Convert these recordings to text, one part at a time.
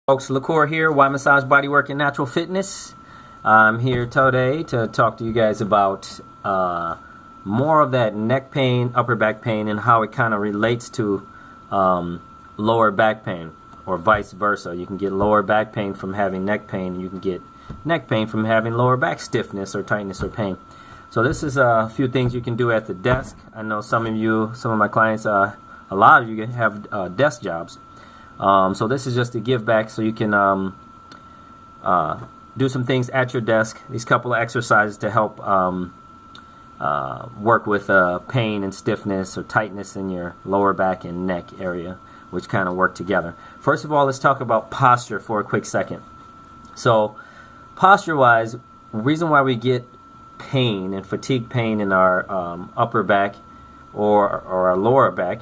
Folks, Lacouir here, Why Massage Bodywork and Natural Fitness. I'm here today to talk to you guys about more of that neck pain, upper back pain, and how it kind of relates to lower back pain, or vice versa. You can get lower back pain from having neck pain, and you can get neck pain from having lower back stiffness or tightness or pain. So this is a few things you can do at the desk. I know some of my clients, a lot of you have desk jobs. So this is just to give back so you can do some things at your desk. These couple of exercises to help work with pain and stiffness or tightness in your lower back and neck area, which kind of work together. First of all, let's talk about posture for a quick second. So posture-wise, the reason why we get pain and fatigue pain in our upper back or our lower back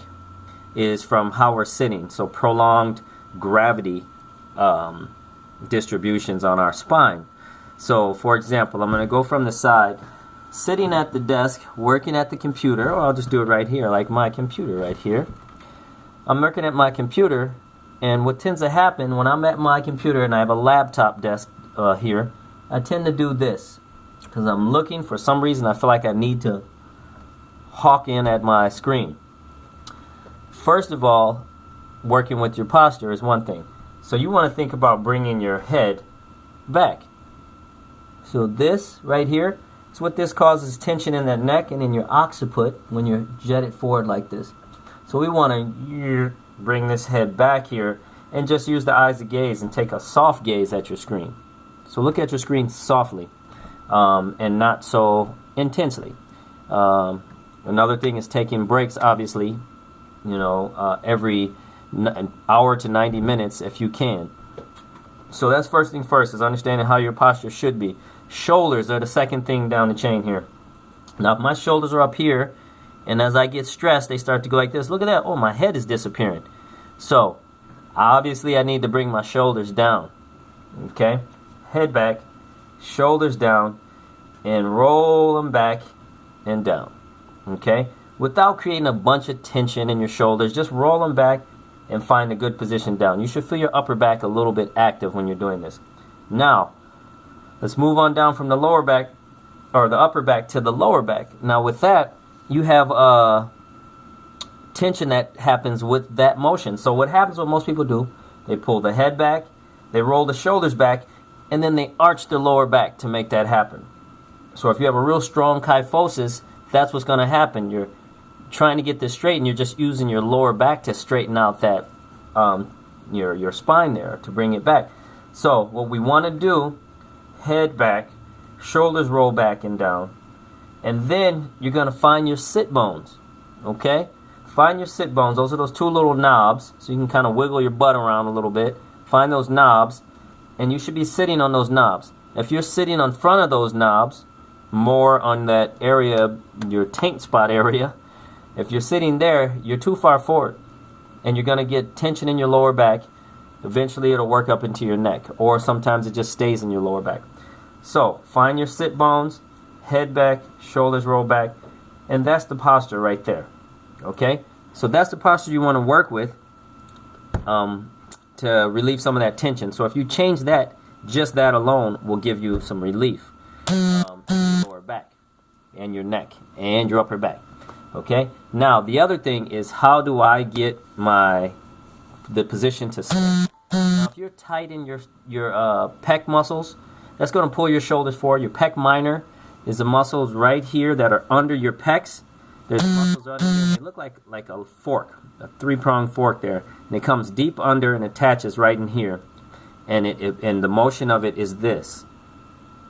is from how we're sitting. So prolonged gravity distributions on our spine. So for example, I'm going to go from the side, sitting at the desk, working at the computer, or I'll just do it right here, like my computer right here. I'm working at my computer, and what tends to happen when I'm at my computer and I have a laptop desk here, I tend to do this because I'm looking. For some reason, I feel like I need to hawk in at my screen. First of all, working with your posture is one thing. So you want to think about bringing your head back. So this right here is what this causes tension in that neck and in your occiput when you're jetted forward like this. So we want to bring this head back here and just use the eyes to gaze and take a soft gaze at your screen. So look at your screen softly and not so intensely. Another thing is taking breaks, obviously. Every hour to 90 minutes if you can. So that's first thing first, is understanding how your posture should be. Shoulders are the second thing down the chain here. Now if my shoulders are up here, and as I get stressed, they start to go like this. Look at that. Oh, my head is disappearing. So obviously I need to bring my shoulders down. Okay? Head back, shoulders down, and roll them back and down. Okay? Without creating a bunch of tension in your shoulders, just roll them back and find a good position down. You should feel your upper back a little bit active when you're doing this. Now, let's move on down from the lower back, or the upper back, to the lower back. Now with that, you have tension that happens with that motion. So what happens, what most people do, they pull the head back, they roll the shoulders back, and then they arch their lower back to make that happen. So if you have a real strong kyphosis, that's what's going to happen. You're trying to get this straight, and you're just using your lower back to straighten out that your spine there to bring it back. So what we want to do, head back, shoulders roll back and down, and then you're going to find your sit bones. Okay, find your sit bones. Those are those two little knobs, so you can kind of wiggle your butt around a little bit. Find those knobs, and you should be sitting on those knobs. If you're sitting on front of those knobs, more on that area, your taint spot area, if you're sitting there, you're too far forward, and you're going to get tension in your lower back. Eventually it'll work up into your neck, or sometimes it just stays in your lower back. So find your sit bones, head back, shoulders roll back, and that's the posture right there. Okay, so that's the posture you want to work with to relieve some of that tension. So if you change that, just that alone will give you some relief in your lower back and your neck and your upper back. Okay, now the other thing is, how do I get the position to sit? Now if you're tight in your pec muscles, that's going to pull your shoulders forward. Your pec minor is the muscles right here that are under your pecs. There's muscles under here. They look like a fork, a three-pronged fork there, and it comes deep under and attaches right in here, and and the motion of it is this.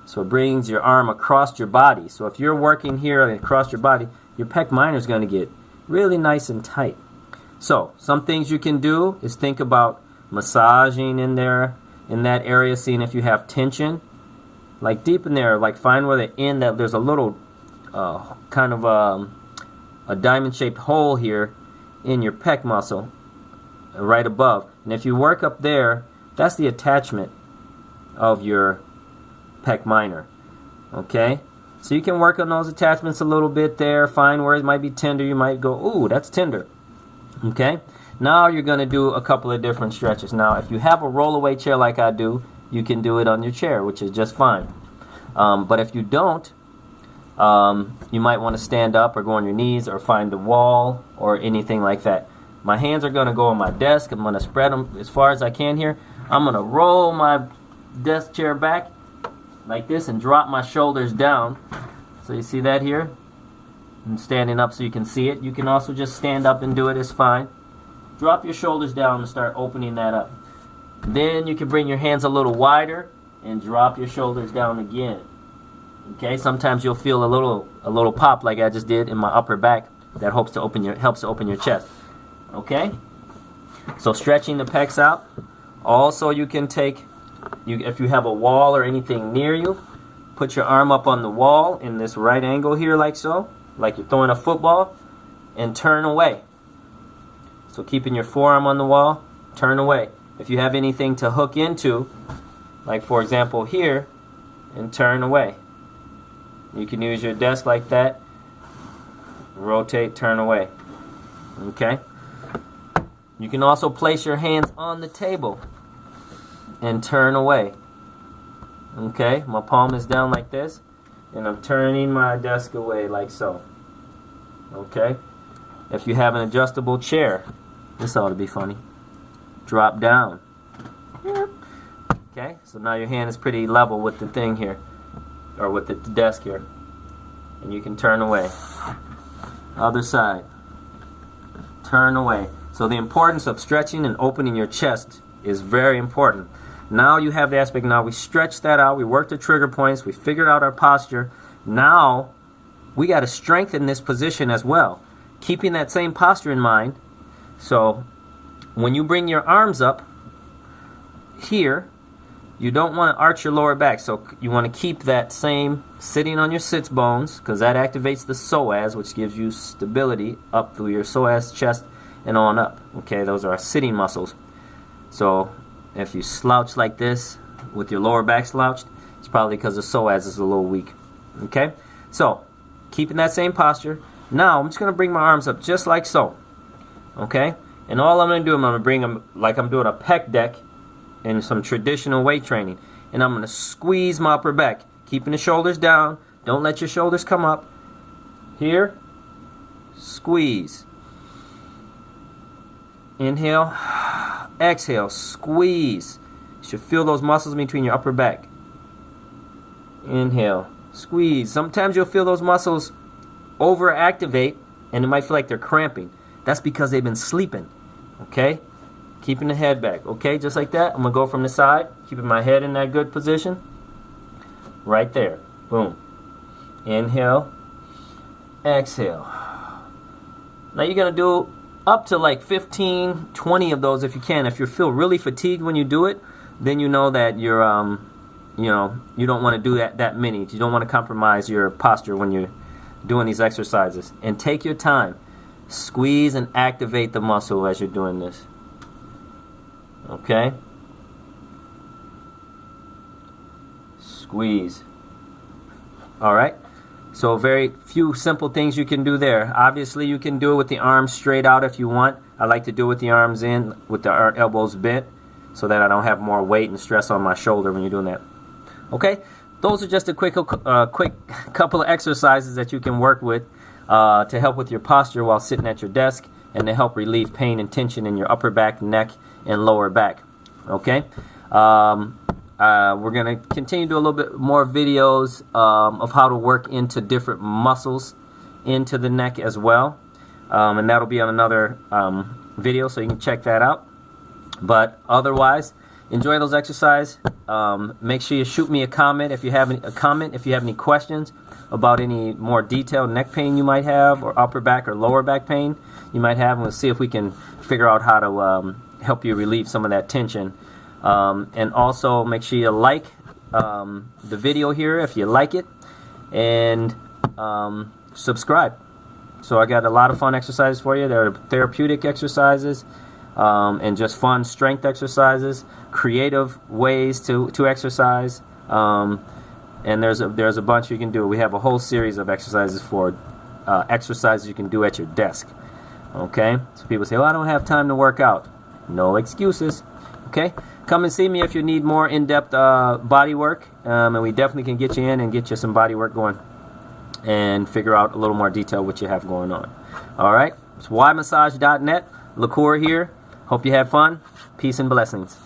So it brings your arm across your body. So if you're working here and across your body, your pec minor is going to get really nice and tight. So some things you can do is think about massaging in there, in that area, seeing if you have tension. Like deep in there, like find where there's a little kind of a diamond-shaped hole here in your pec muscle, right above. And if you work up there, that's the attachment of your pec minor. Okay? So you can work on those attachments a little bit there, find where it might be tender. You might go, ooh, that's tender. Okay? Now you're going to do a couple of different stretches. Now, if you have a roll-away chair like I do, you can do it on your chair, which is just fine. But if you don't, you might want to stand up or go on your knees or find a wall or anything like that. My hands are going to go on my desk. I'm going to spread them as far as I can here. I'm going to roll my desk chair back like this and drop my shoulders down. So you see that here? I'm standing up so you can see it. You can also just stand up and do it. It's fine. Drop your shoulders down and start opening that up. Then you can bring your hands a little wider and drop your shoulders down again. Okay, sometimes you'll feel a little pop like I just did in my upper back. That helps to open your chest. Okay? So stretching the pecs out. Also, you can if you have a wall or anything near you, put your arm up on the wall in this right angle here like so, like you're throwing a football, and turn away. So keeping your forearm on the wall, turn away. If you have anything to hook into, like for example here, and turn away. You can use your desk like that, rotate, turn away. Okay? You can also place your hands on the table and turn away. Okay? My palm is down like this, and I'm turning my desk away like so. Okay? If you have an adjustable chair, this ought to be funny. Drop down. Okay? So now your hand is pretty level with the thing here, or with the desk here. And you can turn away. Other side. Turn away. So the importance of stretching and opening your chest is very important. Now you have the aspect, now we stretch that out, we work the trigger points, we figured out our posture. Now we got to strengthen this position as well, keeping that same posture in mind. So when you bring your arms up here, you don't want to arch your lower back, so you want to keep that same sitting on your sits bones, because that activates the psoas, which gives you stability up through your psoas, chest, and on up. Okay, those are our sitting muscles. So if you slouch like this with your lower back slouched, it's probably because the psoas is a little weak. Okay, so keeping that same posture. Now I'm just going to bring my arms up just like so. Okay, and all I'm going to do, I'm going to bring them like I'm doing a pec deck in some traditional weight training, and I'm going to squeeze my upper back, keeping the shoulders down. Don't let your shoulders come up. Here, squeeze. Inhale, exhale, squeeze. You should feel those muscles between your upper back. Inhale, squeeze. Sometimes you'll feel those muscles overactivate, and it might feel like they're cramping. That's because they've been sleeping. Okay? Keeping the head back. Okay, just like that. I'm going to go from the side, keeping my head in that good position. Right there. Boom. Inhale, exhale. Now you're going to do up to like 15, 20 of those if you can. If you feel really fatigued when you do it, then you know that you're, you don't want to do that many. You don't want to compromise your posture when you're doing these exercises. And take your time. Squeeze and activate the muscle as you're doing this. Okay? Squeeze. All right? So very few simple things you can do there. Obviously, you can do it with the arms straight out if you want. I like to do it with the arms in, with the elbows bent, so that I don't have more weight and stress on my shoulder when you're doing that. Okay? Those are just a quick couple of exercises that you can work with to help with your posture while sitting at your desk, and to help relieve pain and tension in your upper back, neck, and lower back. Okay? We're going to continue to do a little bit more videos of how to work into different muscles into the neck as well. And that'll be on another video, so you can check that out. But otherwise, enjoy those exercises. Make sure you shoot me a comment if you have any questions about any more detailed neck pain you might have, or upper back or lower back pain you might have, and we'll see if we can figure out how to help you relieve some of that tension. And also make sure you like the video here if you like it, and subscribe. So I got a lot of fun exercises for you. There are therapeutic exercises, and just fun strength exercises, creative ways to exercise, and there's a bunch you can do. We have a whole series of exercises for exercises you can do at your desk. Okay, so people say, oh, I don't have time to work out. No excuses. Okay, come and see me if you need more in-depth body work, and we definitely can get you in and get you some body work going and figure out a little more detail what you have going on. All right, it's ymassage.net. Lacouir here. Hope you had fun. Peace and blessings.